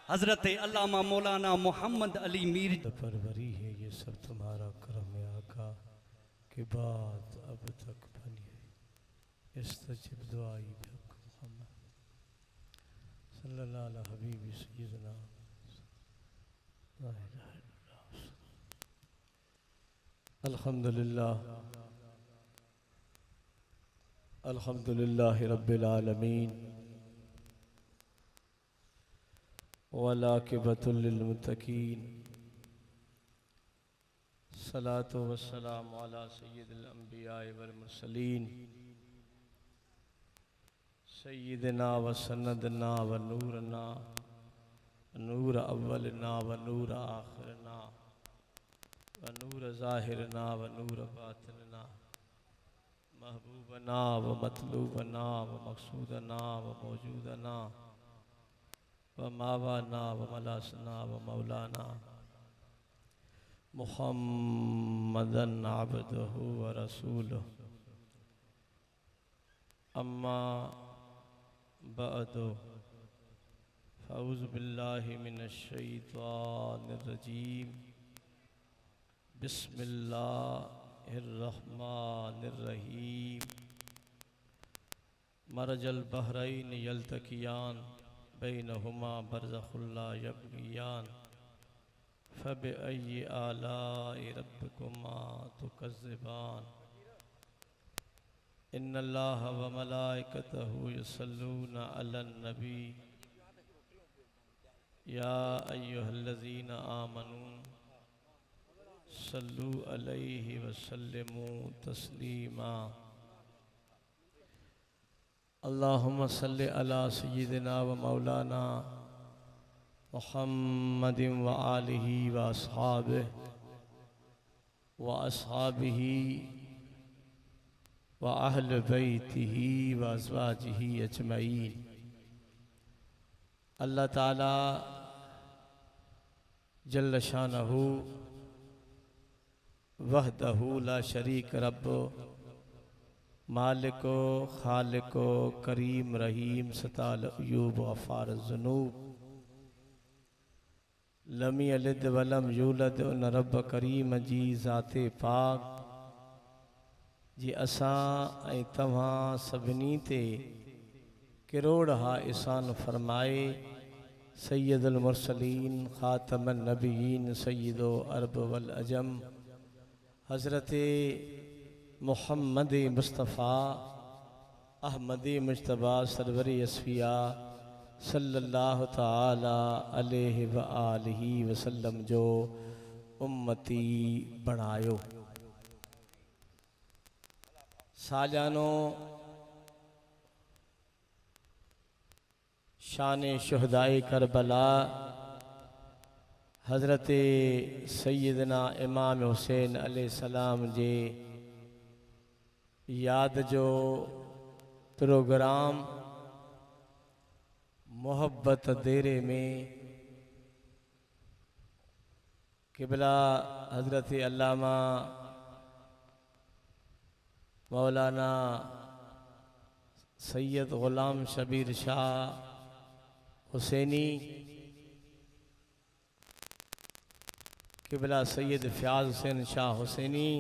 हजरत अल्लामा मौलाना मोहम्मद अली मीर परवरी है ये सब तुम्हारा करम है आका के बाद अब तक बनी है इस्तजिब दुआई बक मोहम्मद सल्लल्लाहु अलैहि हबीबी सय्यदना ला इलाहा इल्लल्लाह अल्हम्दुलिल्लाह अल्हम्दुलिल्लाहि रब्बिल आलमीन वलाकिबतुल लिल मुत्तकीन सलातो वस्सलामु अला सय्यिदिल अंबिया वल मुरसलीन सय्यिदना व सनदना व नूरना नूर अव्वलना व नूर आखिरना व नूर ज़ाहिरना व नूर बातिनना महबूबना व मतलूबना व मक़सूदना व मौजूदना व मावाना व मलासना व मौलाना मुहम्मदन अब्दुहु व रसूलुहु अम्मा बअदु फ़अऊज़ु बिल्लाहि मिनश शैतानिर रजीम बिस्मिल्लाहिर रहमानिर रहीम मरजल बहरैन यल्तक़ियान बैनहुमा बरज़ख़ुन ला यबग़ियान फ़बिअय्यि आलाइ रब्बिकुमा तुकज़्ज़िबान इन्नल्लाह व मलाइकतहु युसल्लूना अलन नबी या अय्युहल्लज़ीना आमनू सल्लू अलैहि व सल्लिमू तस्लीमा अल्लाहुम्मा सल्लि अला सय्यिदिना व मौलाना मुहम्मदिन व आलिहि व अस्हाबिही व अहल बैतिही व अज़वाजिही अजमईन। अल्लाह ताला जल्ल शानहू वहदहू ला शरीक रब मालिको खालिको करीम रहीम सताल अयूब गफ़ार ज़ुनूब लम यलिद वलम यूलद उन रब करीम जी ज़ाते पाक जी असां ऐं तव्हां सभिनी ते किरोड़ हा इहसान फरमाए। सैयदुल मुरसलीन ख़ातमुन नबीयीन सय्यदो अरब वल अजम हज़रत मोहम्मद मुस्तफ़ा अहमद मुज्तबा सरवरी असफिया सल्लल्लाहु ताला अलैहि व आलिहि वसल्लम जो उम्मती बणायो। साजानो शान शुहदाए करबला हज़रत सैयदना इमाम हुसैन अलैहिस्सलाम जे याद जो प्रोग्राम मोहब्बत देरे में क़िबला हज़रत अल्लामा मौलाना सैयद ग़ुलाम शबीर शाह हुसैनी क़िबला सैयद फ़याज़ हुसैन शाह हुसैनी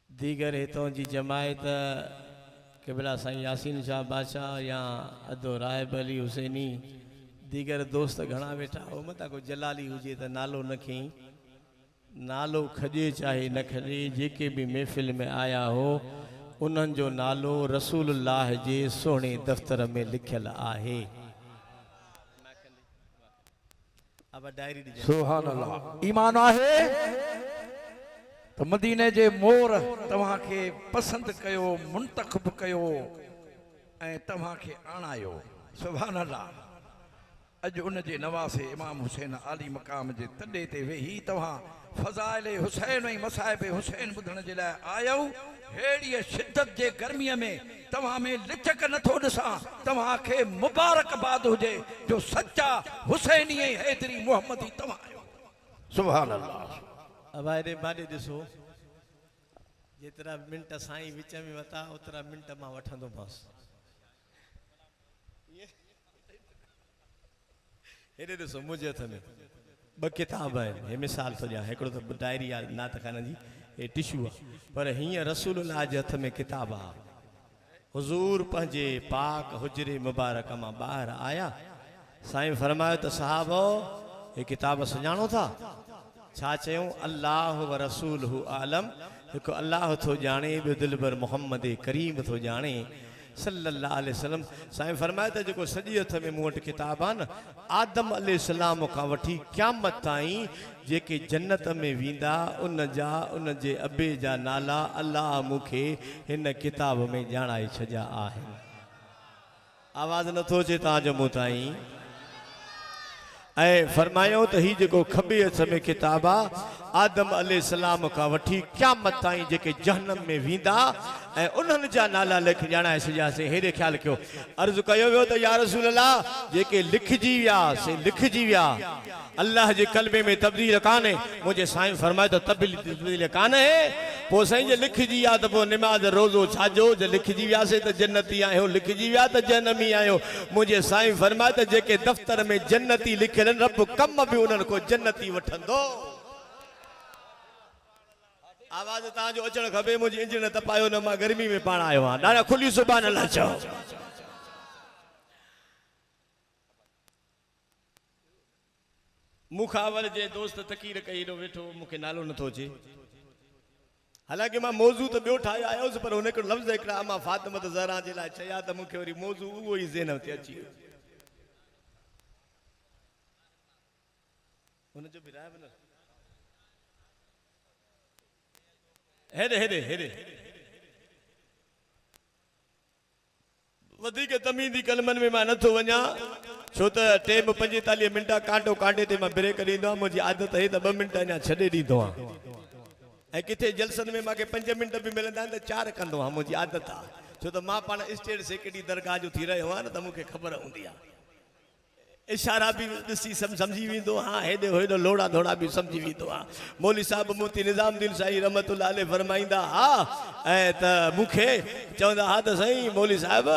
दीगर हितों जी जमायत क़िबला साईं यासीन शाह बादशाह या अदो राहिब अली हुसैनी दीगर दोस्त घणा वेठा हो मता को जलाली हुजे त नालो न खई नालो खजे चाहे न खजे जेके भी महफ़िल में आया हो उन्हनि जो नालो रसूलुल्लाह जे सोहणे दफ़्तर में लिखियल आहे। अब डायरी सुभान अल्लाह ईमान आहे तो मदीने जे मोर तव्हां खे पसंद कयो मुंतखब कयो ऐं तव्हां खे आणायो। सुभान अल्लाह अज उन जे नवासे इमाम हुसैन आली मकाम जे तॾे ते वेही तव्हां फज़ाइल हुसैन ऐं मसाइब हुसैन ॿुधण जे लाइ आयो। हेड़ीअ शिद्दत जे गर्मीअ में तव्हां में लिचक नथो ॾिसां। तव्हां खे मुबारकबाद हुजे जो सच्चा हुसैनी ऐं हैदरी मुहम्मदी तव्हां आहियो। सुभान अल्लाह। अब आए बाॾे ॾिसो जेतिरा मिंट साईं विच में वता ओतिरा मिंट मां वठंदोमांसि। हेॾे ॾिसो मुंहिंजे हथ में ॿ किताब आहिनि। हे मिसाल थो ॾियां, हिकिड़ो त डायरी आहे नात खान जी, हे टिशू आहे, पर हीअं रसूलुल्लाह जे हथ में किताब आहे। हुज़ूर पंहिंजे पाक हुजरे मुबारक मां ॿाहिरि आया, साईं फरमायो त साहबो हे किताब सुञाणो था? छा चयूं? अल्लाह व रसूल हु आलम, हिकु अल्लाह थो ॼाणे, ॿियो दिलबर मोहम्मद करीम थो ॼाणे सल्लल्लाहु अलैहि वसल्लम। साईं फरमाए त जेको सॼे हथ में मूं वटि किताब आहे न, आदम अलैहिस्सलाम खां वठी क़यामत ताईं जेके जन्नत में वेंदा उन जा उन जे अबे जा नाला अल्लाह मूंखे हिन किताब में ॼाणाए छॾिया आहिनि। आवाज़ नथो अचे तव्हांजो मूं ताईं? ऐं फरमायो त हीउ जेको खॿे हथ में किताब आहे, आदम अलैहिस्सलाम खां वठी क़यामत ताईं जेके जहन्नम में वेंदा ऐं उन्हनि जा नाला लिख ॼाणाए छॾियासीं। हेॾे ख़्यालु कयो, अर्ज़ु कयो वियो त या रसूल अल्लाह जेके लिखजी विया से लिखजी विया, अल्लाह जे कलमे में तब्दील कान्हे। मुंहिंजे साईं फरमाए त तब्दील कान्हे, पोइ साईं जे लिखजी विया त पोइ निमाज़ रोज़ो छाजो? जे लिखजी वियासीं त जन्नती आहियो, लिखजी विया त जहन्नमी आहियो। मुंहिंजे साईं फरमाए त जेके दफ़्तर में जन्नती लिखियल आहिनि, रब कम बि उन्हनि को जन्नती वठंदो। आवाज़ तव्हांजो अचणु खपे, मुंहिंजी इंजन तपायो न, मां गर्मी में पाण आयो आहियां। ॾाढा खुली सुभाणे अलाह चओ। मूंखां अवल जे दोस्त तकीर कई हेॾो वेठो, मूंखे नालो नथो अचे। हालांकि मां मौज़ू त ॿियो ठाहे आयो हुउसि, पर हुन हिकिड़ो लफ़्ज़ हिकिड़ा मां फातिमत ज़हरा जे लाइ चया त मूंखे वरी मौज़ू उहो ई ज़हन ते अची वियो। हुनजो बि राय न हेॾे हेॾे हेॾे वधीक तमीदी कलमनि में मां नथो वञा, छो त टेम 45 मिंट कांटो कांटे ते मां ब्रेक ॾींदो आहियां। मुंहिंजी आदत आहे त 2 मिंट अञा छॾे ॾींदो आहियां, ऐं किथे जलसनि में मूंखे 5 मिंट बि मिलंदा आहिनि त 4 कंदो आहियां। मुंहिंजी आदत आहे, छो त मां पाण स्टेट सेक्रेटरी दरगाह जो थी रहियो आहियां न, त मूंखे ख़बर हूंदी आहे। इशारा भी ॾिसी समझी वेंदो, हाँ हेॾे हेॾो लोड़ा धोड़ा भी समझी वेंदो आहे। मौली साहब मोती निज़ामुद्दीन शाही रहमतुल्लाह अलैह फरमाईंदा हा, ऐं त मूंखे चवंदा हा त साईं मौली साहब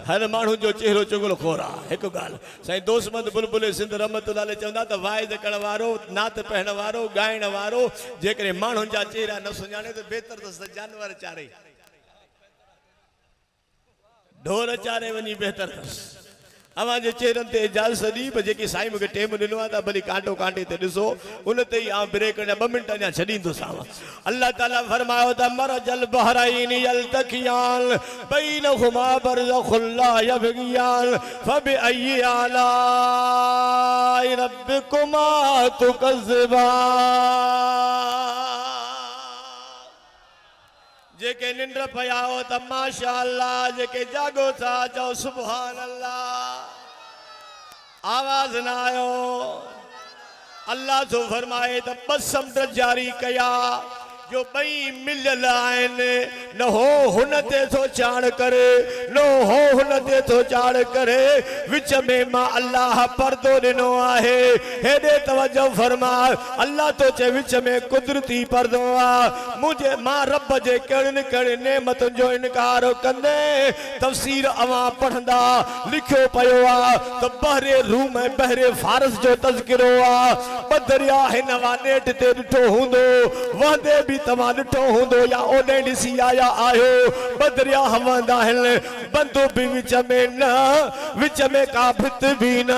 हर माण्हू जो चेहरो चुगलो खोर आहे। हिकु ॻाल्हि साईं दोस्तमंद बुलबुल सिंध रहमतुल्लाह अलैह चवंदा त वाइज़ करण वारो, नात पढ़ण वारो, ॻाइण वारो जेकॾहिं माण्हुनि जा चेहरा न सुञाणे त बहितर त जानवर चारे, ढोर चारे वञी बहितर अथसि। अवां जे चेहरनि ते इजाज़त ॾी, पर जेकी साईं मूंखे टेम ॾिनो आहे त भली कांटो कांटे ते ॾिसो, उन ते ई ब्रेक 2 मिंट अञा छॾींदोसांव। अल्लाह ताला फरमायो त मरजल बहरैन यल्तक़ियान बैनहुमा बरज़खुन ला यबग़ियान फबिअय्यि आलाइ रब्बिकुमा तुकज़्ज़िबान। जेके निंड पया हो त माशा अल्लाह, जेके जागो था चओ सुभान अल्लाह। आवाज ना आयो। अल्लाह तो फरमाए त 2 समुंड जारी कया जो बई मिलियल आहिनि, न हो हुन ते थो चाण करे, न हो हुन ते थो चाण करे, विच में मां अल्लाह पर्दो ॾिनो आहे। हेॾे तवजो फरमा, अल्लाह तो चे विच में कुदरती पर्दो आहे। मुझे मां रब जे कहिड़ियुनि कहिड़ियुनि नेमतुनि जो इनकार कंदे तफ़सीर अवां पढ़ंदा लिखियो पियो आहे त बहरे रूम ऐं बहरे फारस जो तज़किरो आहे। ॿ दरिया हिन वा नेट ते ॾिठो हूंदो, वहंदे बि तव्हां ॾिठो हूंदो या ओॾे ॾिसी आया आहियो। ॿ दरिया वहंदा आहिनि, बंदो बि विच में न, विच में का भित बि न,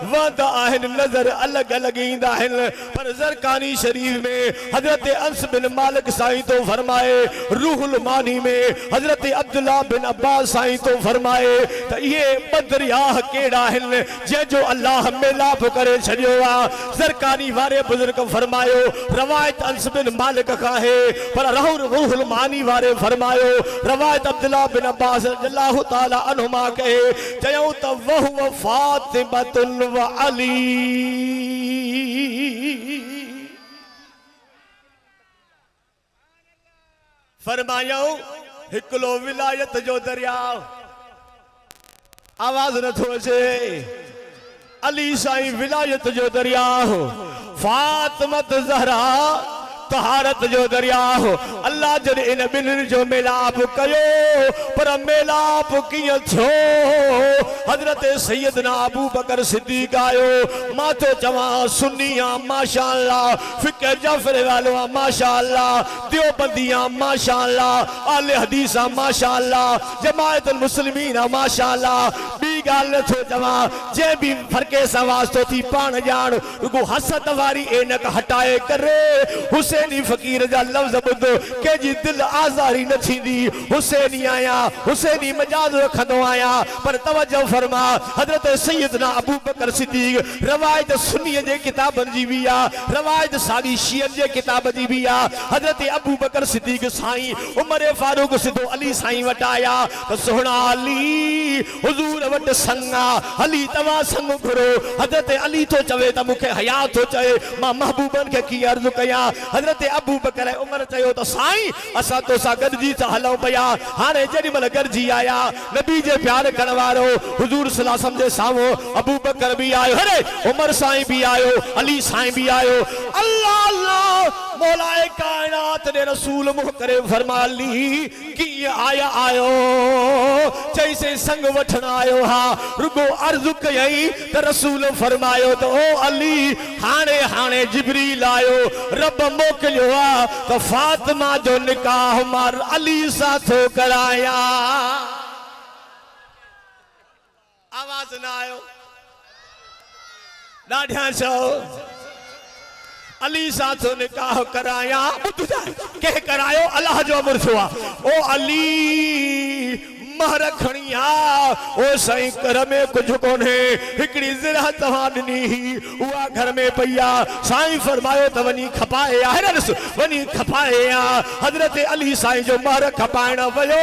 वहंदा आहिनि, नज़र अलॻि अलॻि ईंदा आहिनि। पर ज़रकानी शरीफ़ में हज़रत अंस बिन मालिक साईं तो फरमाए, रूहुल मानी में हज़रत अब्दुल्ला बिन अब्बास साईं तो फरमाए त इहे 2 दरिया कहिड़ा आहिनि जंहिंजो अल्लाह मिलाप करे छॾियो आहे। ज़रकानी वारे बुज़ुर्ग फरमायो रवायत अंस बिन मालिक खां है, पर रूहुल मानी वारे फरमायो रवायत अब्दुल्ला बिन अब्बास रज़ियल्लाहु ताला अन्हुमा कहे, चयूं त वहुव फातिमतुन व अली। फरमायो हिकिड़ो विलायत जो दरिया, आवाज नथो अचे, अली साईं विलायत जो दरिया, फातिमत ज़हरा तहारत जो दरिया हो अल्लाह जद इन बिन जो मिलाप कयो पर मिलाप किया छो हजरत सैयदना अबू बकर सिद्दीक आयो मां तो जवा सुन्निया माशाअल्लाह फिक्र जाफर वालो माशाअल्लाह देवबंदियां माशाअल्लाह आले हदीसा माशाअल्लाह जमाअत मुस्लिमीन माशाअल्लाह बी गाल न थो जवा जे भी फरके सा वास्तो थी पान जान को हसद वारी एनक हटाए करे हुसैनी फकीर जा लफ्ज बुध के जी दिल आजारी न थींदी हुसैनी आया हुसैनी मजाज रखंदो आया पर तवज्जो फरमा हजरत सैयदना अबू बकर सिद्दीक रवायत सुन्नी जे किताबन जी भी आ रवायत सारी शियत जे किताब जी भी आ हजरत अबू बकर सिद्दीक साईं उमर फारूक सिद्धो अली साईं वटाया तो सोहना अली हुजूर वट संगा अली तवा संग घुरो हजरत अली तो चवे त मुखे हया तो चए मां महबूबन के की अर्ज कया हजरत अबू बकर उमर चयो तो साईं असा तो सा गदजी सा हलो पया हाने जड़ी मल गरजी आया नबी जे प्यार करण वारो हुजूर सल्लल्लाहु अलैहि वसल्लम जे सामो अबू बकर भी आयो अरे उमर साईं भी आयो अली साईं भी आयो अल्लाह अल्लाह मौलाए कायनात ने रसूल मुह करे फरमाली कि आया आयो जैसे संग वठन आयो हा रुगो अर्ज कई तो रसूल फरमायो तो ओ अली हाने हाने जिब्रील आयो रब मोकलियो आ तो फातिमा जो निकाह मार अली साथो कराया आवाज ना आयो ॾाढा चओ अली साथो निकाह कराया के करायो अल्लाह जो अमर छुआ ओ अली महर खणिया ओ साईं कर में कुछ कोने हिकड़ी ज़रा तवा दिनी उआ घर में पया साईं फरमायो त वनी खपाए हरस वनी खपाए हजरत अली साईं जो महर खपाइण वयो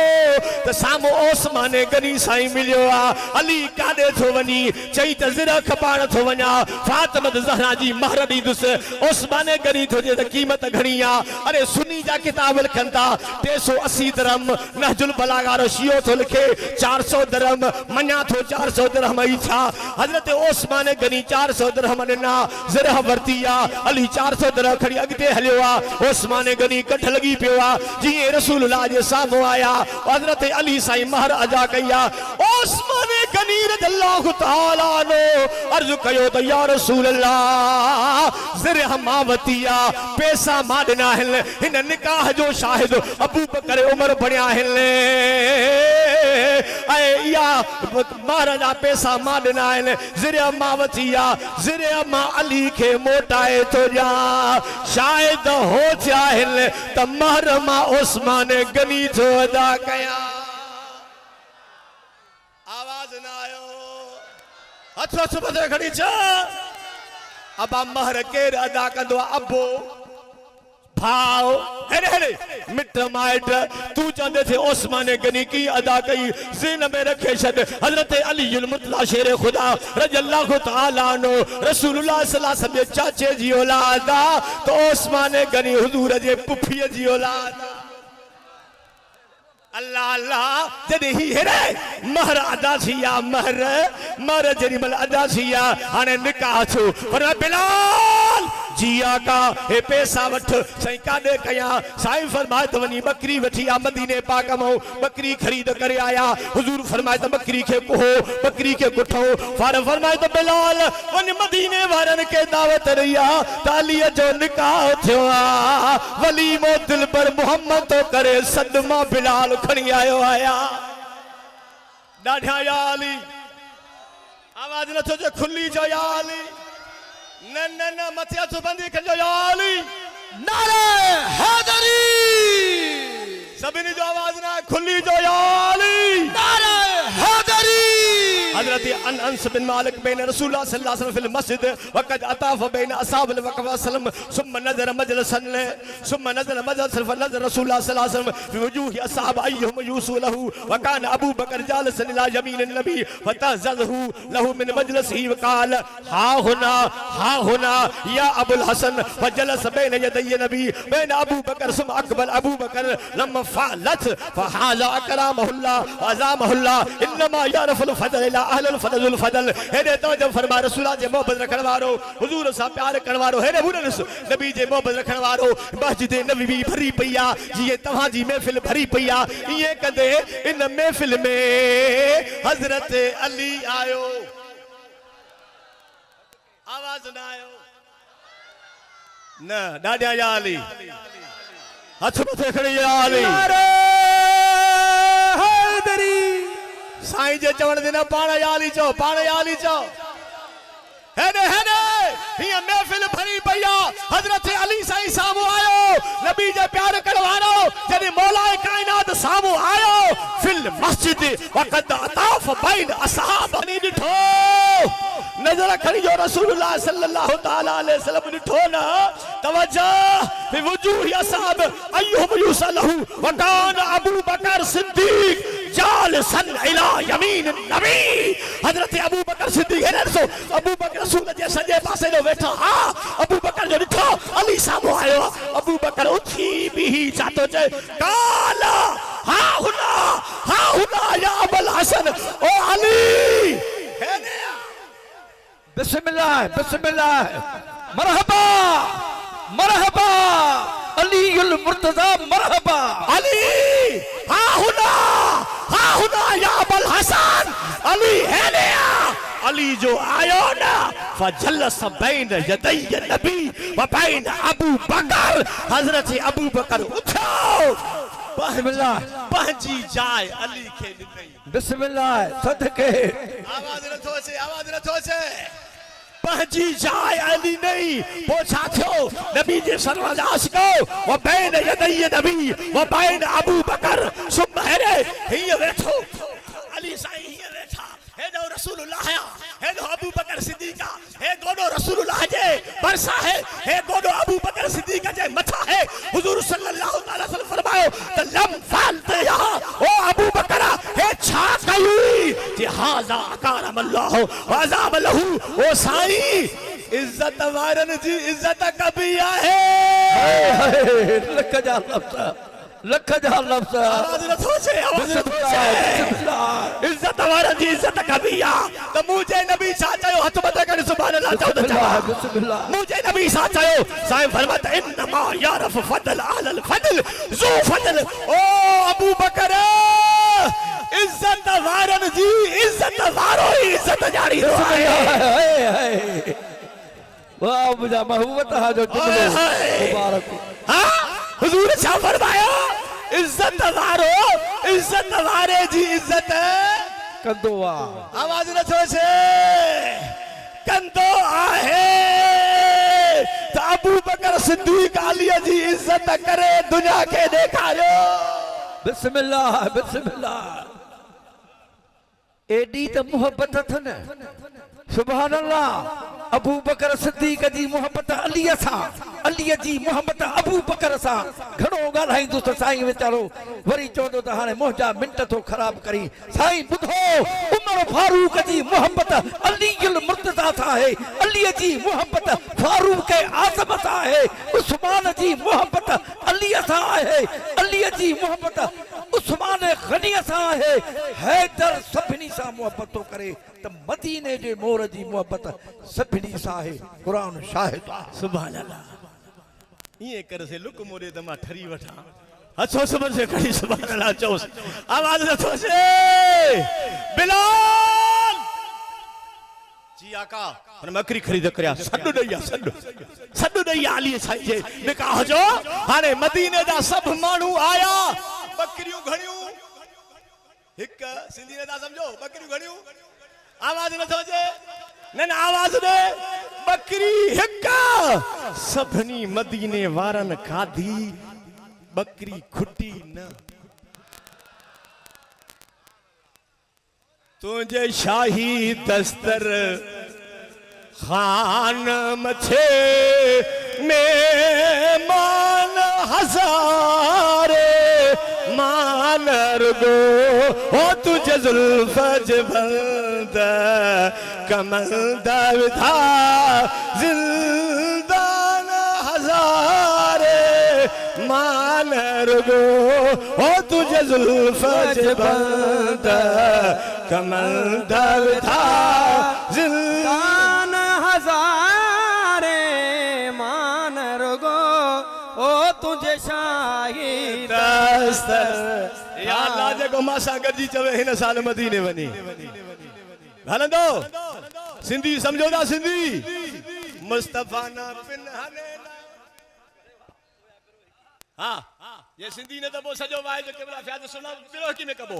त सामो ओस्माने गनी साईं मिलियो आ अली काडे थो वनी चई त ज़रा खपाइण थो वना फातिमा ज़हरा जी महर दीदुस ओस्माने गनी थो जे त कीमत घणी आ अरे सुन्नी जा किताब लिखन था 380 दिरहम नहजुल बलागा रो शियो थो लिखे 400 दिरहम मन्या थो 400 दिरहम ई छा हजरत ओस्मान गनी 400 दिरहम ना ज़रा वर्तिया अली 400 दिरहम खड़ी अगते हलियो आ ओस्मान गनी कठ लगी पियो आ जी रसूलुल्लाह जे सामो आया हजरत अली साईं महर अदा कया ओस्मान गनी रज़ियल्लाहु तआला नो अर्ज कयो त या रसूलल्लाह ज़रा मावतिया पैसा मा दिना हिन हिन निकाह जो शाहिद अबू बकर उमर बणिया हिन या महाराजा पैसा मा दिना आहिनि ज़रिया मां वठी आ ज़रिया मां अली खे मोटाए थो ॾिया शायद हो थिया आहिनि त महर मां ओस्मान गनी थो अदा कया आवाज न आयो हथ हथ मथे खड़ी छा अबा महर केर अदा कंदो अबो भाव हेरे हेरे मिट माइट तू चंदे थे ओस्मान गनी की अदा कई ज़हन में रखे छद हजरत अली मुतला शेर खुदा रज़ियल्लाहु तआला अन्हु रसूलुल्लाह सल्लल्लाहु अलैहि वसल्लम चाचे जी औलाद तो ओस्मान गनी हुजूर जे पुफिय जी औलाद अल्लाह अल्लाह जदे ही हेरे महर अदा थिया महर जरी मल अदा थिया हाने निकाह छो पर बिलाल जिया का हे पैसा वठ सही काडे कया साईं फरमाए त वनी बकरी वठी आ मदीने पाक में बकरी खरीद करे आया हुजूर फरमाए त बकरी के कोहो बकरी के गुठो फरमाए त बिलाल वनी मदीने वारन के दावत रिया तालिया जो निकाह थियो आ वलीमो दिल पर मोहम्मद तो करे सदमा बिलाल खणी आयो आया ॾाढा या अली आवाज न थो जे खुली जो या अली न न न मथिया तो बंदी कजो या अली नारे हैदरी सभिनी जो आवाज ना खुली जो या अली नारे हैदरी हजरत अनस बिन मालिक बैन रसूलुल्लाह सल्लल्लाहु अलैहि वसल्लम फिल मस्जिद वक़द अताफ बैन असहाबिल वसल्लम सुम्मा नज़र मजलसन सुम्मा नज़र मजलसन फनज़र रसूलुल्लाह सल्लल्लाहु अलैहि वसल्लम फी वजूहि असहाब अय्युहुम यूसुलहु व कान अबू बकर जालिसन इला यमीन नबी फतज़हु लहु मिन मजलिसिही व क़ाल हा हुना या अबुल हसन फजलस बैन यदय नबी बैन अबू बकर सुम्मा अकबल अबू बकर लम्मा फअलत फहाला अकरमहुल्लाह अज़महुल्लाह इन्नमा यारफुल फज़ल इला अहलुल फदलुल फदल हेरे तवज्जो फरमा रसूला जे मोहब्बत रखण वारो हुजूर सा प्यार करण वारो हेरे मुनस नबी जे मोहब्बत रखण वारो मस्जिद नबवी भरी पईया जिए तव्हां जी महफिल भरी पईया इए कंदे इन महफिल में हजरत अली आयो आवाज ना आयो न डाडिया या अली हथ मथे खड़ी या अली साईं जे चवण दे न पाण याली चो हेने हिय महफिल भरी पईया हजरत अली साईं सामू आयो नबी जे प्यार करवारो जने मौलाए कायनात सामू आयो फिल मस्जिद वक़द अताफ बैन असहाब नी दिठो नजर खड़ी जो रसूलुल्लाह सल्लल्लाहु तआला अलैहि वसल्लम दिठो न तवज्जो फी वजूह असहाब अय्युब युसलहु व कान अबू बकर सिद्दीक जालिसन इला यमीन नबी हजरत अबू बकर सिद्दीक है सो अबू बकर रसूल जे सजे पासे जो बैठा हां अबू बकर जो दिठो अली सामू आयो अबू बकर उठी भी चातो चे काला हा हुना या अबुल हसन ओ अली है ने बिस्मिल्लाह मरहबा अलीउल मुर्तजा मरहबा अली हा हुना या अबुल हसन अली है ने अली जो आयो ना फजलस बैन यदै नबी व बैन अबू बकर हजरत अबू बकर उठो बिस्मिल्लाह पंजी जाए अली के नहीं बिस्मिल्लाह सदके आवाज नथो से पंजी जाए अली नहीं पोछा थियो नबी जे सरवज आशिको व बैन यदै नबी व बैन अबू बकर सुबहरे हिय वेठो अली साईं हिय वेठा हे जो रसूलुल्लाह हे जो अबू बकर सिद्दीक हे गोडो रसूलुल्लाह जे बरसा है हे गोडो अबू बकर सिद्दीक जे मथा है हुजूर सल्लल्लाहु अलैहि वसल्लम फरमायो त लम फालते या ओ अबू बकर हे छा कई जे हाजा करम अल्लाह वजाब लहू ओ साईं इज्जत वारन जी इज्जत कभी आहे लख जा लफ्ज़ आवाज नथो से इज्जत वारन जी इज्जत कभी आ त मुझे नबी सा चयो हथ मथे कर सुभान अल्लाह बिस्मिल्लाह मुझे नबी सा चयो साईं फरमाता इन्नमा यारफ फदल अहल फदल जो फदल ओ अबू बकर इज्जत वारन जी इज्जत वारो इज्जत जारी हो वाह मुझा महबूबत हा जो जुमलो मुबारक हां हुजूर छा फरमाया इज्जत वारे जी इज्जत कंदो आ आवाज नथो से कंदो आहे त अबू बकर सिद्दीक अली जी इज्जत करे दुनिया के देखायो बिस्मिल्लाह एडी त मोहब्बत थन सुभान अल्लाह अबू बकर सिद्दीक जी मोहब्बत अली सा अली जी मोहब्बत अबू बकर सा घणो ॻाल्हाईंदो त साईं वीचारो वरी चवंदो त हाणे मुंहिंजा मिंट थो ख़राब करी साईं ॿुधो उमर फारूक जी मोहब्बत अलीउल मुर्तज़ा सां आहे अली जी मोहब्बत फारूक आज़म सां आहे उस्मान जी मोहब्बत अली सां आहे अली जी मोहब्बत उस्मान गनी सां आहे हैदर सभिनी सां मोहब्बत थो करे त मदीने जे मोर जी मोहब्बत सभिनी सां आहे क़ुरान शाहिद सुभान अल्लाह ये कर से लुक मोरे तमा ठरी वठा अच्छो समझ से खड़ी सुभान अल्लाह चौस आवाज नथो से बिलाल जी आका मन बकरी खरीद करया सड दई आली साईं जे निकाह जो हाने मदीने दा सब मानू आया बकरियों घणियों हिक सिंधी ने दा समझो बकरियों घणियों आवाज नथो जे न आवाज दे बकरी हिक्का सभनी मदीने वारन खाधी बकरी खुटी न तुझे शाही दस्तर खान मथे मेहमान हजारे मानर गो हो तुझे जुल्फज बंद कमल दविधा जिंदान हजारे मानर गो हो तुझे जुल्फज बंद कमल दविधा मान हजारे मान रुगो ओ तुझे शाही दस्तर या अल्लाह जेको मासा गॾिजी चवे हिन साल मदीने वञी हलंदो सिंधी सम्झो था सिंधी मुस्तफा ना पिनहने हाँ ये सिंधी ने तो वो सजो वाहे जो केवला फ़याद सुना बिरो की में कबो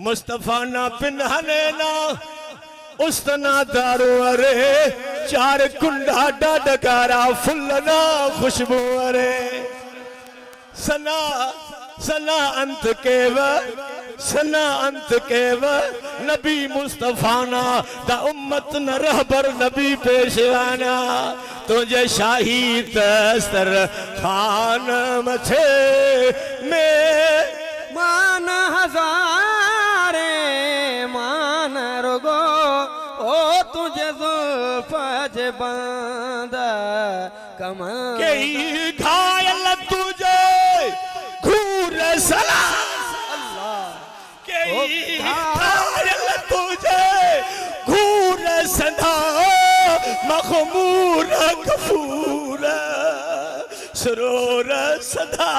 मुस्तफा ना पिनहने ना उस्तना दारू अरे चार कुंडा डडकारा फुल्लना खुशबू अरे सना सना अंत केव नबी मुस्तफाना दा उम्मत न रहबर नबी पेशवाना तुझे शाही दस्तर खान मथे में मान हजारे मान रुगो ओ तुझे जुल्फ़ बंद कमल के घायल तुझे घूर सला के घायल तुझे घूर सदा मखमूर गफूर सुरूर सदा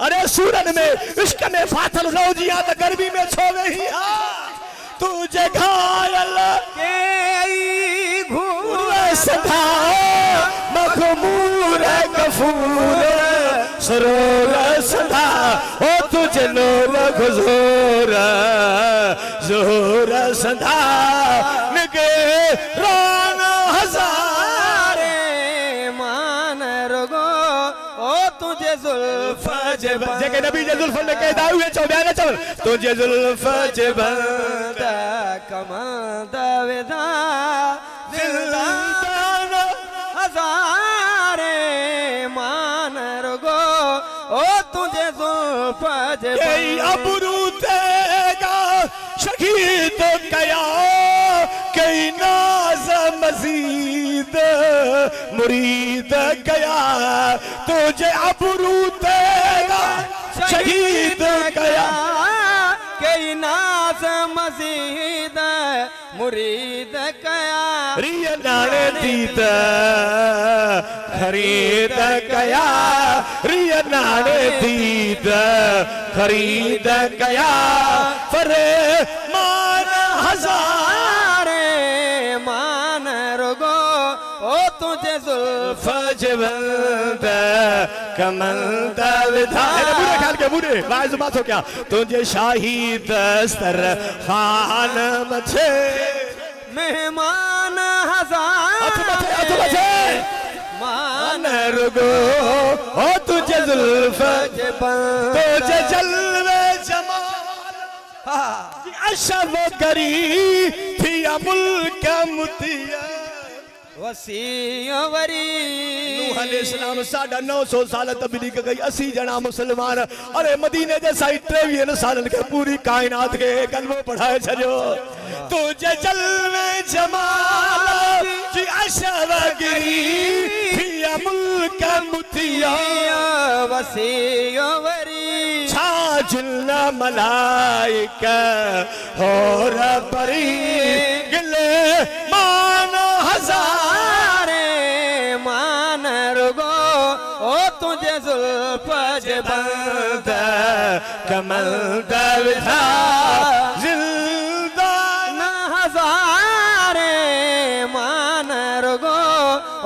अरे सूरन में इश्क में फाथल रोजिया त गर्मी में छोवे ही तुझे घायल के घूर सदा मखमूर गफूर सुरूर सदा ओ तुझे नूर गुजूर जोर सदा निगे रान हजारे मान रुगो ओ तुझे जुल्फ़ जेके नबी जे जुल्फ़ ने कहदा हुए चो बयान चल तुझे जुल्फ़ जे बंद कमल दविधा दिलदार हजारे मान रुगो ओ तुझे जुल्फ़ अबरू तेगा शहीद कया कई नाज मजीद मुरीद कया तुझे अबरू तेगा शहीद कया कई नाज मजीद मुरीद कया रिय नाने दीद खरीद कया रिय नाने दीद खरीद कया फरे मान हजारे मान रुगो ओ तुझे जुल्फ़ फजवंद कमल दविधा बुरे ख्याल के बुरे वाइज बात हो क्या तुझे शाही दस्तर खान मचे मेहमान हजारे मान रुगो ओ तुझे जुल्फ़ तुझे जलवे जमाल अशब करी थी मुल्क मुतिया वसीवरी नूह अलैहिस्सलाम 950 साल तबलीग गई 80 जना मुसलमान अरे मदीने जे साई 23 सालन के पूरी कायनात के कलमो पढ़ाए छजो तुझे जलवे जमाल जी अशवगिरी फिया मुल्क मुतिया वसीवरी छा जिन्ना मलाइका और परी गिले मान हजारे मान रुगो ओ तुझे जुल्फ़ बंद कमल दविधा जिंदान हजारे मान रुगो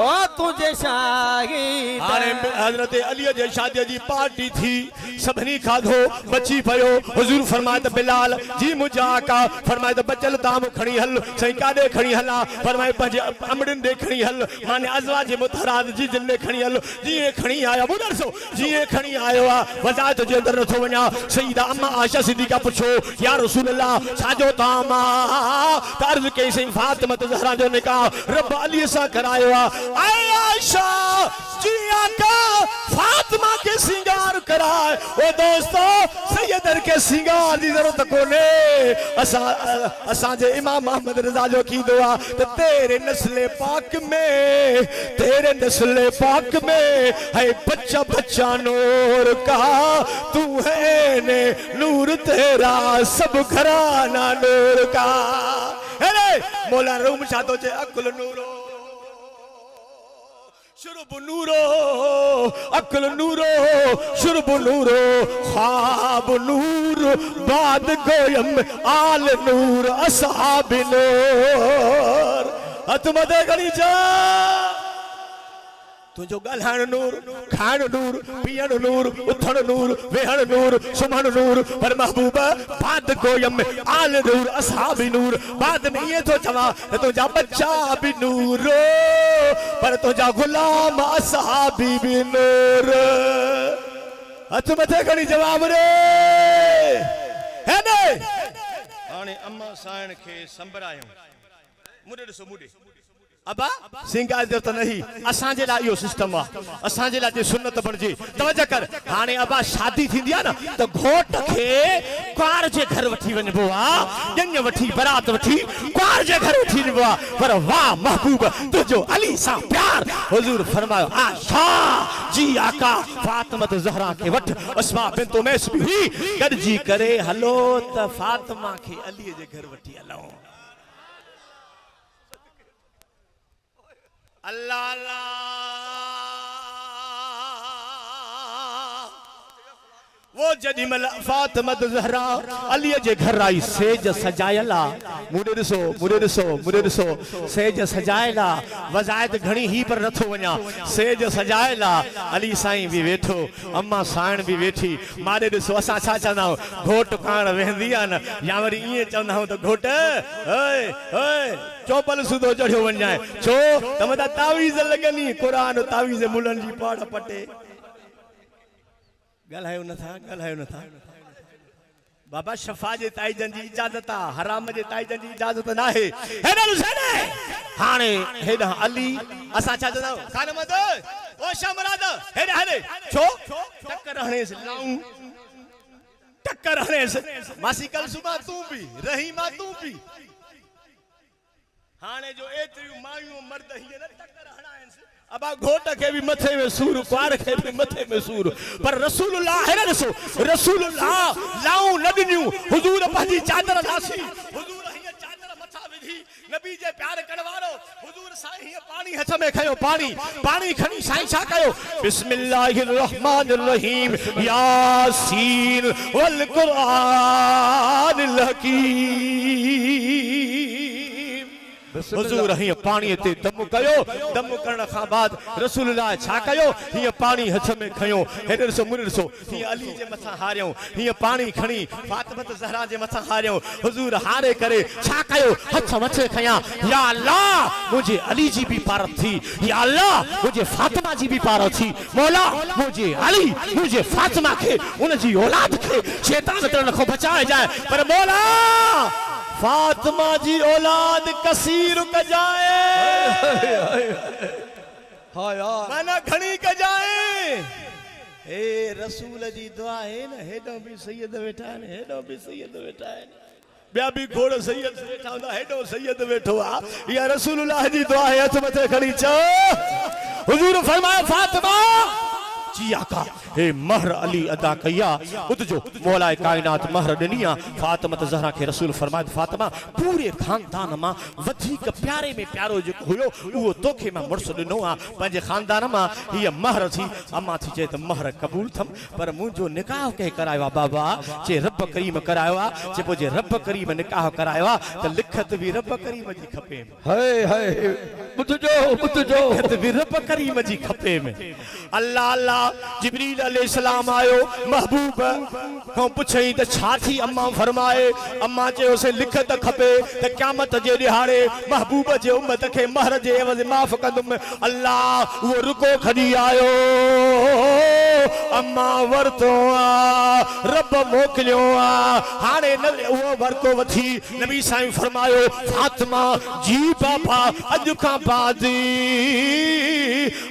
ओ तुझे शाही हजरत अली जे शादी जी पार्टी थी सभनी खाधो बची पयो हुजूर फरमाए त बिलाल जी मुंहिंजा आका फरमाए त बचल ताम खणी हल सही काॾे खणी हला फरमाए पंहिंजे अमड़िन ॾे खणी हल माने अज़वाज मुतहरात जी दिल ने खणी हल जीअं खणी आया ॿुधर सो जीअं खणी आयो आहे वज़ात जे अंदरि नथो वञा सईदा अम्मा आयशा सिद्दीक़ा पुछो या रसूल अल्लाह छाजो ताम त अर्ज़ कई सही फातिमा ज़हरा जो निकाह रब अली सां करायो आहे आयशा जी आका फातिमा के सिंगार कराए। ओ दोस्तों सैयदर के सिंगार की जरूरत कोने। असा जे इमाम मोहम्मद रजा जो की दुआ तो तेरे नस्ले पाक में है बच्चा बच्चा नूर का, तू है ने नूर तेरा सब घराना नूर का। अरे मौला रूम शादो जे अकुल नूरो शुरुब नूरो अकुल नूरो शुरुब नूरो ख्वाब नूर बाद गोयम आल नूर असहाब नूर। अतमदे गणी जा तुझो गलहण नूर, खाण नूर, पियण नूर, उथण नूर, वेहण नूर, सुमण नूर, पर महबूबा बाद गोयम आल नूर असहाबी नूर। बाद में ये तो चवा तुझा बच्चा भी नूर पर तुझा गुलाम असहाबी भी नूर। हथ मथे खड़ी जवाब रे है ने हाणे अम्मा साइण खे संभरायो मुडे ॾिसो मुडे अबा सिंगार जो तो नहीं असांजे ला यो सिस्टम आ, असांजे ला जे सुन्नत बणजे। तवज्जो कर हाने अबा शादी थींदी आ ना तो घोट खे क्वार जे घर वठी वञबो आ, जंग वठी बरात वठी क्वार जे घर वठी वञबो आ। पर वाह महबूब तुझो अली सा प्यार। हुजूर फरमायो आशा जी आका फातिमा ज़हरा के वठ अस्मा बिन्त उमैस भी हुई गॾजी करे हलो त फातिमा खे अली जे घर वठी हलो। अल्लाह अल्लाह वो जॾहिं महिल फातिमा ज़हरा अली जे घर आई सेज सजायल आ। मुडे ॾिसो सेज सजायल आ। वज़ायत घणी ही पर नथो वञा। सेज सजायल आ, अली साईं भी वेठो, अम्मा साइण भी वेठी। मारे ॾिसो असां छा चवंदा आहियूं घोट काण वेहंदी आ न, या वरी ईअं चवंदा आहियूं त घोट ओए ओए चौपल सुधो चढ़ियो वञाए छो त मता तावीज़ लॻनी क़ुरान तावीज़ मुलनि जी पाड़ पटे। ॻाल्हायो नथा बाबा शफा जे ताईजन जी इजाजत आ, हराम जे ताईजन जी इजाजत ना है। हाणे हेॾा अली असां छा चवंदा आहियूं कान मत ओ शमराद हेॾा हले छो टक्कर हणेस लाऊं टक्कर हणेस मासी कल सुबह तू भी रहीमा तू भी। हाणे जो एतिरियूं मायूं मर्द हीअं न टक्कर हणाइनि अबा घोट के भी मथे में सूर क्वार के भी मथे में सूर। पर रसूलुल्लाह है ना ॾिसो रसूलुल्लाह लाऊं न ॾिनियूं हुजूर पंहिंजी चादर लासी हुजूर हीअं चादर मथा विधी नबी जे प्यार करण वारो हुजूर साईं हीअं पानी हथ में खयो पानी खणी साईं छा कयो बिस्मिल्लाहिर रहमानिर रहीम यासीन वल कुरानिल हकीम। हुजूर हीअं पानी ते दम कयो, दम करण खां बाद रसूलुल्लाह छा कयो हीअं पानी हथ में खयो। हेॾे ॾिसो मुड़े ॾिसो हीअं अली जे मथां हारियऊं, हीअं पानी खणी फातिमा ज़हरा जे मथां हारियऊं। हुजूर हारे करे छा कयो हथ मथे खयां या अल्लाह मुझे अली जी भी पारत थी, या अल्लाह मुझे फातिमा जी भी पारत थी। मौला मुझे अली मुझे फातिमा के उन जी औलाद के शैतान तरह को बचाए जाए। पर मौला फातिमा जी औलाद कसीर कजाए माना घणी कजाए। ए रसूल जी दुआ है न हेडो भी सैयद वेठा आहिनि हेडो भी सैयद वेठा आहिनि ॿिया बि घोड़ सैयद वेठा हूंदा हेडो सैयद वेठो आहे। इहा रसूलुल्लाह जी दुआ है हथ मथे खणी चओ हुजूर फरमाए फातिमा जी आका हे महर अली अदा कया उतजो मौलाए कायनात महर ॾिनी फातिमा ज़हरा के रसूल फरमाए फातिमा पूरे खानदान मां वधीक प्यारे में प्यारो जेको हुयो उहो तोखे मां मुड़स ॾिनो आ पंहिंजे खानदान मां हीअ महर थी। अम्मा थी चए त महर क़बूल थम पर मुंहिंजो निकाह कंहिं करायो आहे बाबा जे रब करीम करायो आहे जे पोइ जे रब करीम निकाह करायो आहे त लिखत बि रब करीम जी खपे लिखत बि रब करीम जी खपे में। अल्लाह अल्लाह जिब्रील अलैहिस्सलाम आयो महबूब को पुछई त छा थी अम्मा फरमाए अम्मा चयो से लिख त खपे त क़यामत जे ॾिहाड़े महबूब जे उम्मत खे महर जे एवज़ माफ़ कंदुमि अल्लाह वो रुको खड़ी आयो अम्मा वरतो रब मोकिलियो हाणे न वो वरको वठी नबी साईं फरमायो फातिमा जी बाबा अॼु खां बाद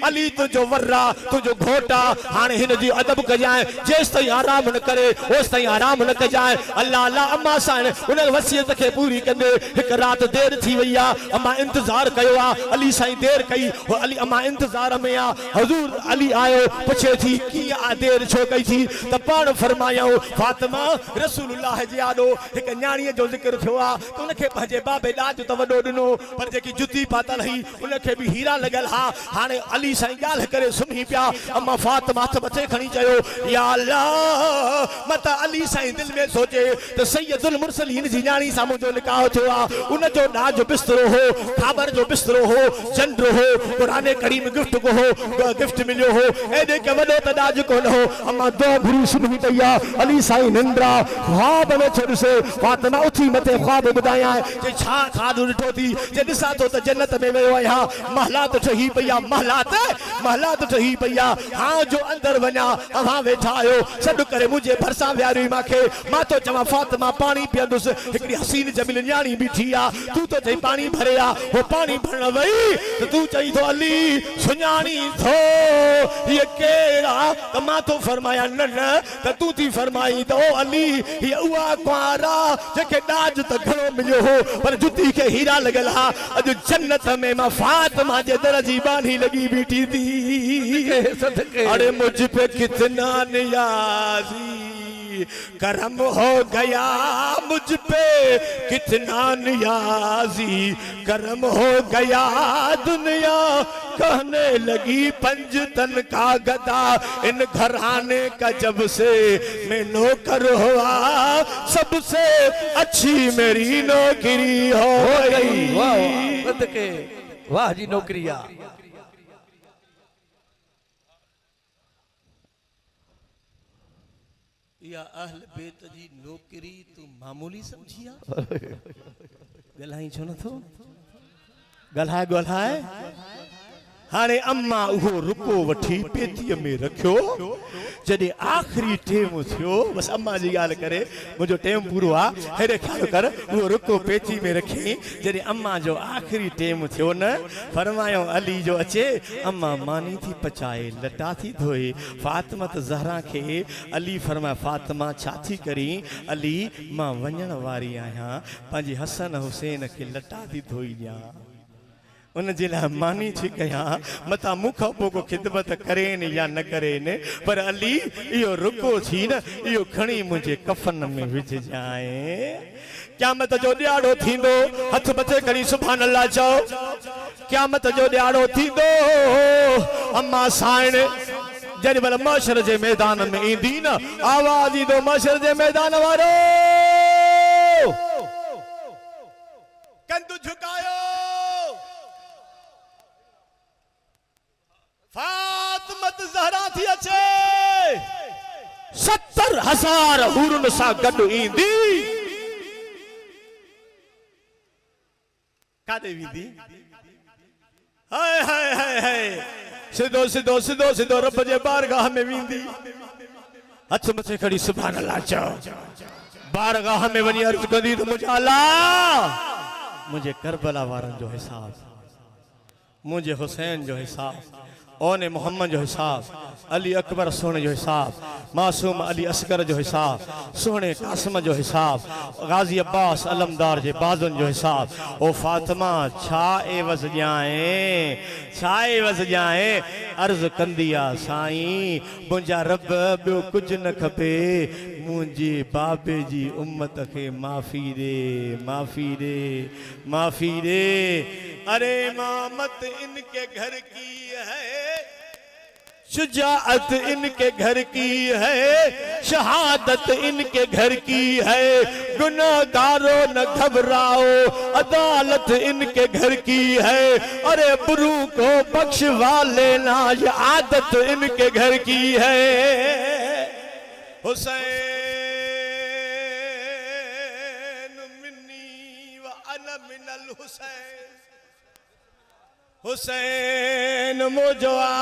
अली तुझो वर्रा तुझो घोटा हाणे हिन जी अदब कजाए जेस ताईं आराम न करे ओस ताईं आराम न कजाए अल्लाह अल्लाह अम्मा साईं उन वसियत खे पूरी कंदे हिक रात देर थी वई आहे अम्मा इंतजार कयो आहे अली साईं देर कई हो अली अम्मा इंतजार में आहे हजूर अली आयो पुछे थी कीअं देर छो कई थी त पाण फरमायो फातिमा रसूलुल्लाह जे आॾो हिक न्याणीअ जो ज़िक्र थियो आहे त उनखे पंहिंजे बाबे ॾाज त वॾो ॾिनो पर जेकी जुती पातल हुई उनखे बि हीरा लॻल हा हाणे अली साईं ॻाल्हि करे सुम्ही पिया अम्मा फातिमा हथ मथे खणी चयो या अल्लाह मता अली साईं दिल में सोचे त सैयदुल मुरसलीन जी न्याणी सां मुंहिंजो निकाह थियो आहे उनजो ॾाज बिस्तरो हो ख़बर जो बिस्तरो हो चंड हो क़ुरान करीम गिफ्ट को हो गिफ्ट मिलियो हो एॾे के वॾो त ॾाज कोन हो अम्मा दो घुरी सुम्ही पई आहे अली साईं निंद्रा ख्वाब में छॾिसे फातिमा उथी मथे ख्वाब ॿुधायां जे छा खाधो ॾिठो थी जे ॾिसां थो त जन्नत में वियो आहियां महलात ठही पई आहे महलात ठही पई आहे हाँ जो अंदर वञा अवां वेठा आहियो सॾु करे मुंहिंजे भरिसां विहारियो मूंखे मां तो चवां फातिमा पाणी पीअंदुसि हिकिड़ी हसीन जमील न्याणी बीठी आहे तूं तो चई पाणी भरे आहे हो पाणी भरण वई त तूं चई थो अली सुञाणी थो हीअ केरु आहे त मां तो फरमाया न न त तूं थी फरमाई त ओ अली हीअ उहा कुंवारा जेके ॾाज त घणो मिलियो हो पर जुती खे हीरा लॻल हा अॼु जन्नत में मां फातिमा जे दर जी बानी लगी बीठी थी अरे मुझ पे कितना नियाज़ी करम हो गया मुझ पे कितना नियाज़ी करम हो गया दुनिया कहने लगी पंजतन का गदा इन घराने का जब से मैं नौकर हुआ सबसे अच्छी मेरी नौकरी हो गई वाह जी नौकरिया या अहल बेत जी नौकरी तू मामूली समझिया गल्हाई छो न थो गल्हाए हाणे अम्मा उहो रुको वठी पेतीअ में रखियो जॾहिं आख़िरी टेम थियो बसि अम्मा जी ॻाल्हि करे मुंहिंजो टेम पूरो आहे हेॾे ख़्यालु कर उहो रुको पेती में रखी जॾहिं अम्मा जो आख़िरी टेम थियो न फरमायो अली जो अचे अम्मा मानी थी पचाए लटा थी धोए फातिमा ज़हरा खे अली फरमाए फातिमा छा थी करी अली मां वञण वारी आहियां पंहिंजे हसन हुसैन खे लटा थी धोई ॾियां उन जे लाइ मानी थी कयां मता मूंखां पोइ को ख़िदमत करेनि या न करेनि पर अली इहो रुको थी न इहो खणी मुंहिंजे कफन में विझजाए क़यामत जो ॾियारो थींदो हथ मथे खणी सुभान अल्लाह चओ क़यामत जो ॾियारो थींदो अम्मा साइण जॾहिं भला महशर जे मैदान में ईंदी न आवाज़ ईंदो महशर जे मैदान वारो कंधु झुकायो फातिमा ज़हरा थी अचे 70,000 हुरन सां गॾु ईंदी काॾे वेंदी हाय हाय हाय हाय सिधो सिधो सिधो सिधो रब जे बारगाह में वेंदी हथ मथे खड़ी सुभान अल्लाह चओ बारगाह में वञी अर्ज़ कंदी त मुंहिंजा अल्लाह मुंहिंजे करबला वारनि जो हिसाब मुंहिंजे हुसैन जो हिसाब ओने मोहम्मद जो हिसाब अली अकबर सोने जो हिसाब मासूम अली असगर जो हिसाब सोने कासिम जो हिसाब गाजी अब्बास अलमदार जे बाजुन जो हिसाब ओ फातिमा छा एवज़ ॾियां अर्ज़ कंदी आ साईं मुंहिंजा रब ॿियो कुझु न खपे मुंहिंजे बाबे जी उम्मत खे माफ़ी दे अरे इमामत इनके घर की है शुजाअत इनके घर की है, शहादत इनके घर की है। गुनाहगारों न घबराओ, अदालत इनके घर की है। अरे बुरू को बख्शवा लेना, ये आदत इनके घर की है। हुसैन मिन्नी व अना मिनल हुसैन, हुसैन मुझवा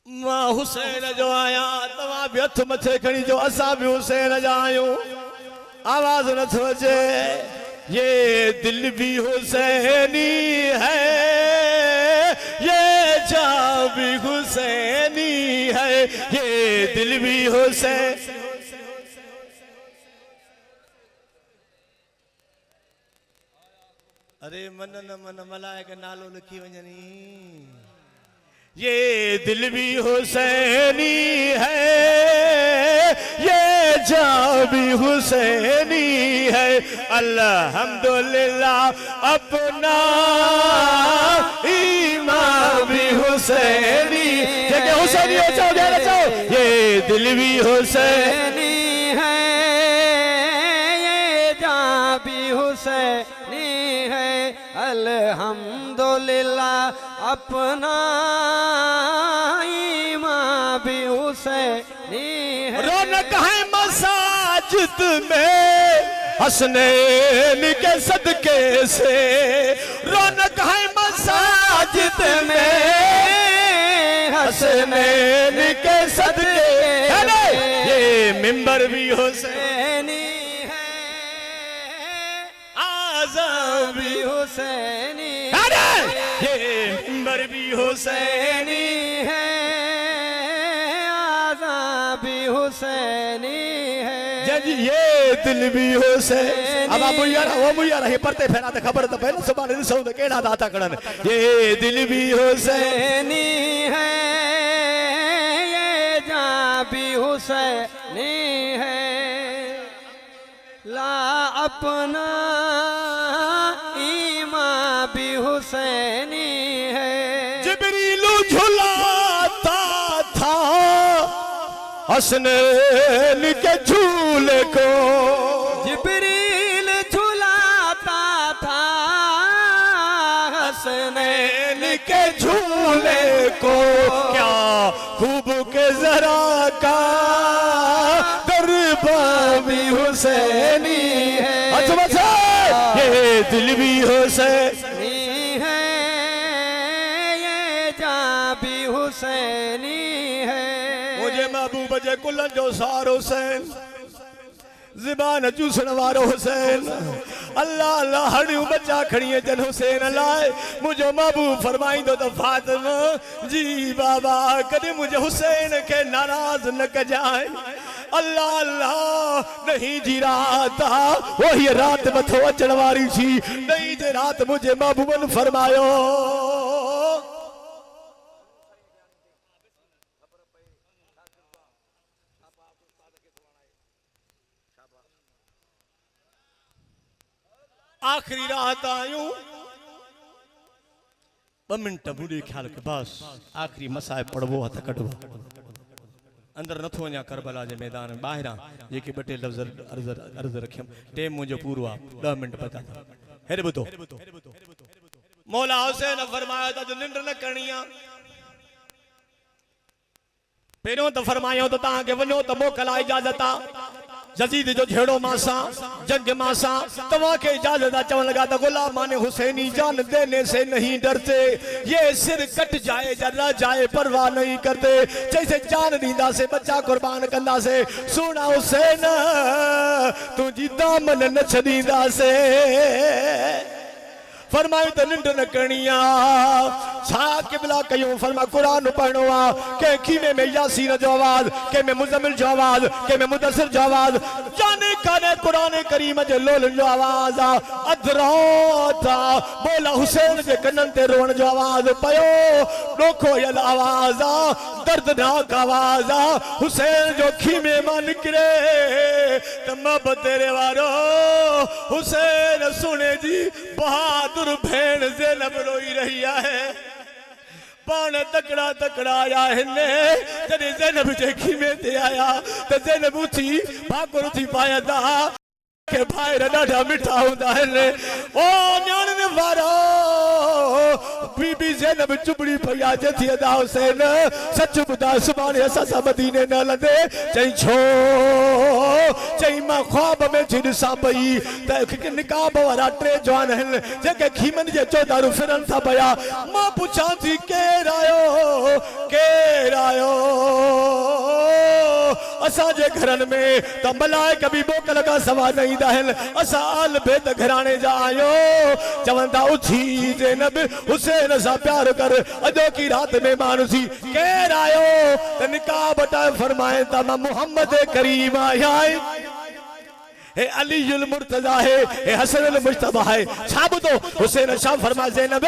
मां हुसैन जो आया। तव्हां बि हथ मथे खणी जो असां बि हुसैन जा आहियूं। आवाज नथो अचे। ये दिल भी हुसैनी है, ये जान भी हुसैनी है, ये दिल भी हुसैन। अरे मन न मन मलाइक नालो लिखी वञनी। ये दिल भी हुसैनी है, ये जान भी हुसैनी है। अल्हम्दुलिल्लाह अपना ईमान भी हुसैनी। जगह हुसैनी हो जाओ, ध्यान रखो। ये दिल भी हुसैनी है, ये जान भी हुसैनी है। अल्हम्दुलिल्लाह अपना ईमान भी हुसैनी है। रौनक है मसाजिद में हसनैन के सदके से, रौनक है मसाजिद में हसनैन के सदके। ये मिंबर भी हुसैनी है, आज़म भी हुसैनी ये मिंबर भी हुसैनी है, आज़ां भी हुसैनी है। जज ये दिल भी हुसैन। अब आप वो यार ये पढ़ते फेरा तो खबर तो पहले सुबह दिन सौ केड़ा दाता कड़न। ये दिल भी हुसैनी है, ये जान भी हुसैनी है। ला अपना ईमान भी हुसैनी है। जिब्रील झुलाता था हसनैन के झूले को, जिब्रील झुलाता था हसनैन के झूले को। क्या खूब के जरा का दरबार भी हुसैनी है। अच्छा ये दिल भी हुसैनी है, ये जान भी हुसैनी है। मुझे महबूब जे कुलन जो सार हुसैन, ज़बान चूसण वारो हुसैन। अल्लाह अल्लाह हड़ियूं बच्चा खड़िए जन हुसैन लाए। मुझो महबूब फरमाइंदो तो फातिमा जी बाबा कदे मुझे हुसैन के नाराज न कजाए। अल्लाह अल्लाह नहीं जी रात वही रात मथो अचण वारी थी। नहीं जे रात मुझे महबूबन फरमायो आखिरी रात आयूं 2 मिनट बुढ़ी ख्याल के बस आखिरी मसाए पढ़वो हथ कढवो अंदर नथो वञा करबला जे मैदान में ॿाहिरां जेके ॿ टे लफ़्ज़ अर्ज़ रखियम टेम मुंहिंजो पूरो आहे 10 मिनट बचा था। हेॾे ॿुधो मौला हुसैन फरमाया त निंड न करणी आहे। पहिरियों त फरमायो त तव्हांखे वञो त मोकल आहे इजाज़त आहे। जजीद जो झेड़ो मासा जंग मासा तवा के इजाजत चवन लगा तो गुलाम माने हुसैनी जान देने से नहीं डरते। ये सिर कट जाए जरा जाए परवाह नहीं करते। जैसे जान दींदा से बच्चा कुर्बान कंदा से सुना हुसैन तुझी दामन न छदींदा से। फरमाए तो निंड न करनी छा किबला कयो फरमा कुरान पढ़नो आ के खीने में यासीन जो आवाज के में मुजम्मिल जो आवाज के में मुदस्सिर जो आवाज जाने काने कुरान करीम जे लोल जो आवाज अधरौता बोला हुसैन जे कनन ते रोण जो आवाज पयो डोखो यल आवाज दर्दनाक आवाज हुसैन जो खीमे मां निकरे त मब तेरे वारो हुसैन सुने जी बहादुर भेण ज़ैनब रोई रही है पान तकड़ा तकड़ा आया हिने जॾहिं ज़ैनब जे खीमे ते आया त ज़ैनब उथी भाकुर उथी पाया था के भाई ॾाढा मिठा हूंदा आहिनि ओ न्याणियुनि वारो बीबी ज़ैनब चुबड़ी पई आहे जथी अदा हुसैन सच ॿुधा सुभाणे असां सां मदीने न हलंदे चई छो चई मां ख्वाब में थी ॾिसां पई त निकाब वारा 3 जवान आहिनि जेके खीमनि जे चौधारू फिरनि था पिया मां पुछां थी केरु आयो असांजे घरनि में त मलाइक बि मोकल खां सवाइ न ईंदा आहिनि असां आल बेद घराणे जा आहियूं चवंदा उथी ज़ैनब हुसैन सां प्यार कर अॼोकी राति में माण्हू थी केरु आयो त निकाह बटाए फरमाए त मां मुहम्मद करीम आहियां हे अलीयुल मुर्तज़ा है हे हसनुल मुज्तबा है छा ॿुधो हुसैन शाह फरमा ज़ैनब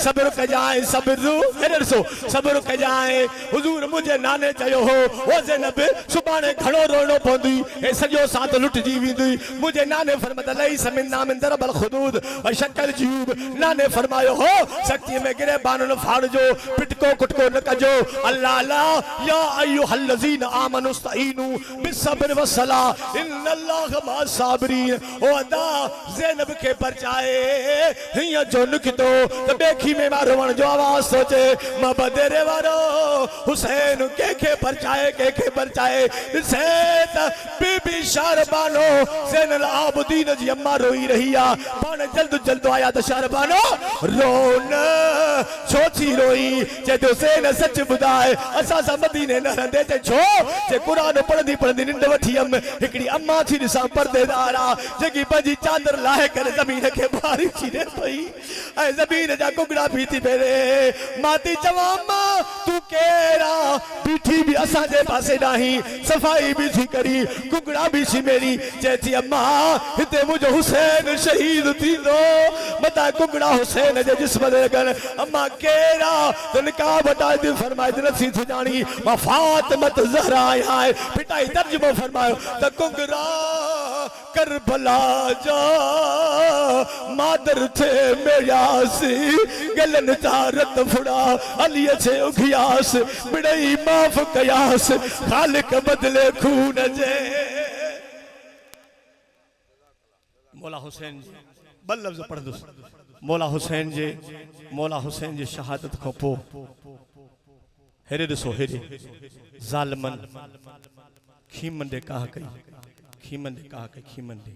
सब्र कजाए सब्र हेॾे ॾिसो सब्र कजाए हुजूर मुंहिंजे नाने चयो हो ओ ज़ैनब सुभाणे घणो रोइणो पवंदी हे सॼो साथ लुटिजी वेंदी मुंहिंजे नाने फरमायो लई समिना मिन दरबल खुदूद व शक्ल जूब नाने फरमायो हो सख्ती में गिरेबानुनि फाड़जो पिटको कुटको न कजो अल्लाह अल्लाह या अय्युहल्लज़ीन आमनु इस्तईनु बिस्सब्र वस्सलाह इन्नल्लाह मा साबरीन ओ अदा ज़ैनब के परचाए हिया जो निकतो त बेखी में मारवण जो आवाज सोचे मां बदेरे वारो हुसैन के परचाए से त बीबी शारबानो ज़ैनुल आबिदीन जी अम्मा रोई रही आ पाण जल्द आया त शारबानो रोन छो थी रोई जे हुसैन सच बुधाए असा सा मदीने न रहंदे ते छो जे कुरान पढ़ंदी निंड वठियम हिकड़ी अम्मा थी ॾिसां पर्दे जेकी पंहिंजी चादर लाहे करे ज़मीन खे बारी छीने पई ऐं ज़मीन जा कुकड़ा भी थी फेरे मां थी चवां मां तूं केरा बीठी भी असांजे पासे नाही सफ़ाई भी थी करी कुकड़ा भी छी मेरी चए थी अम्मा हिते मुंहिंजो हुसैन शहीद थींदो मता कुकड़ा हुसैन जे जिस्म ते लॻनि अम्मा केरा त निकाह बटाए थी फरमाए नथी सुञाणी मां फातिमत ज़हरा आहियां पिटाई तर्जुमो फरमायो त कुकड़ा करबला जा मादर थे मेयासी गलन तारत फुड़ा अली छे उखियास बिड़ई माफ कयास खालिक बदले खून जे मौला हुसैन जी ॿ लफ़्ज़ पढ़ंदुसि मौला हुसैन जी शहादत खां पोइ हेॾे ॾिसो हेॾे ज़ालिमनि खीमंडे काह कई खीमंडे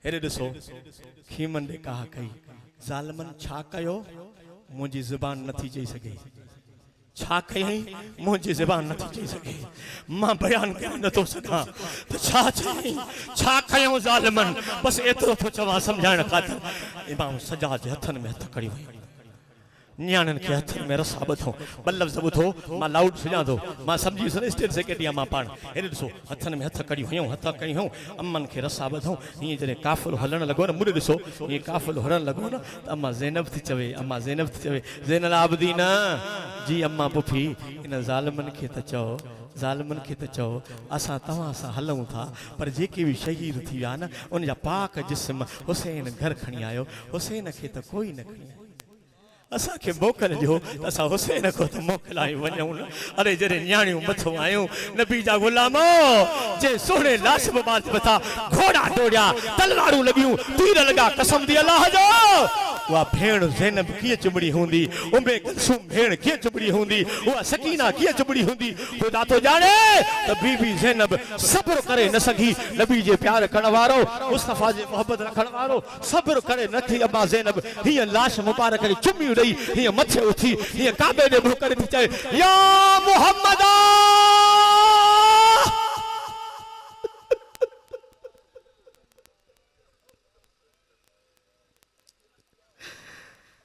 हेॾे ॾिसो खीमंडे काह कई ज़ालिमनि छा कयो मुंहिंजी ज़ुबान नथी चई सघे छा कयई मुंहिंजी ज़ुबान नथी चई सघे मां बयान करे नथो सघां त छा चयई छा कयूं ज़ालिमनि बसि एतिरो थो चवां सम्झाइण ख़ातिर इमाम सजाद जे हथनि में हथ खणी वई न्याणियुनि खे हथनि में रसा ॿधो ॿ लफ़्ज़ ॿुधो मां लाउड सुञा थो मां सम्झी वियुसि स्टेट सेक्रेटरी मां पाण हेॾे ॾिसो हथनि में हथ कढ़ियूं हुयूं हथ कयूं अम्मनि खे रसा ॿधूं हीअं जॾहिं काफ़िलो हलणु लॻो न मुड़े ॾिसो हीअं काफ़िलो हलणु लॻो न त अम्मा ज़ैनब थी चवे ज़ैनुल आबिदीन जी अम्मा पुफी इन ज़ालिमनि खे त चओ असां तव्हां सां हलूं था पर जेके बि शहीद थी विया न उन जा पाक जिस्म हुसैन घर खणी आयो हुसैन खे त कोई न खणी असांखे मोकल ॾियो त असां हुसैन को त मोकिलायूं वञूं न अरे जॾहिं न्याणियूं मथो आयूं नबी जा ग़ुलाम जे सोने लाश मुबारक मथां घोड़ा दौड़िया तलवारूं लॻियूं तीर लॻा कसम दी अल्लाह जो उहा भेण ज़ैनब कीअं चुबड़ी हूंदी उम्मे कुलसूम भेण कीअं चुबड़ी हूंदी उहा सकीना कीअं चुबड़ी हूंदी ख़ुदा तो ॼाणे त बीबी ज़ैनब सब्र करे न सघी नबी जे प्यार करण वारो मुस्तफ़ा जे मोहब्बत रखण वारो सब्र करे न थी अम्मा ज़ैनब हीअं लाश मुबारक खे चुमी रही हीअं मथे उथी हीअं काबे ॾे मुंहुं करे थी चए या मुहम्मद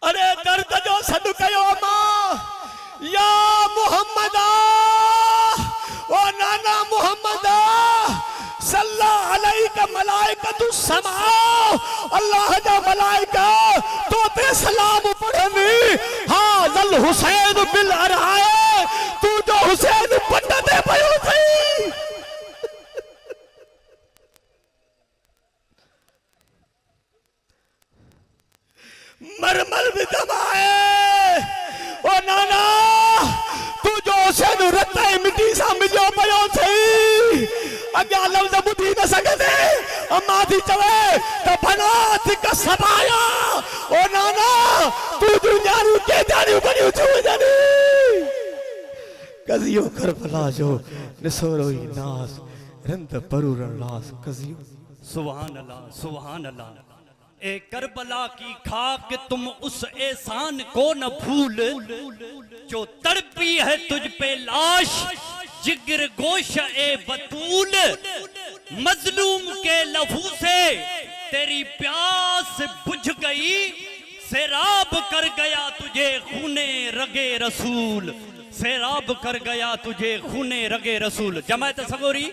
अरे दर्द जो सदु कयो अम्मा या मुहम्मद ओ नाना मुहम्मद सल्लल्लाहु अलैहि मलाइकतु समा अल्लाह जा मलाइका तो ते सलाम पढ़नी हाज़ल हुसैन बिल अरहाए तू जो हुसैन पट ते पयो थई मरमल भी दमाए ओ नाना तू जो से रत्ता मिट्टी सा मिलो पयो थई अग्या लफ्ज बुधी न सके अम्मा थी चवे तो फना थिक सबाया ओ नाना तू दुनिया नु के जानी बनी छु जानी कजियो करबला जो निसोरोई नास रंत परुरण लास कजियो सुभान अल्लाह सुभान अल्लाह। ए करबला की खाक तुम उस एहसान को न भूल जो तड़पी है तुझ पे लाश जिगर गोश ए बतूल। मजलूम के लहू से तेरी प्यास बुझ गई सैराब कर गया तुझे खूने रगे रसूल। सैराब कर गया तुझे खूने रगे रसूल। जमात सगोरी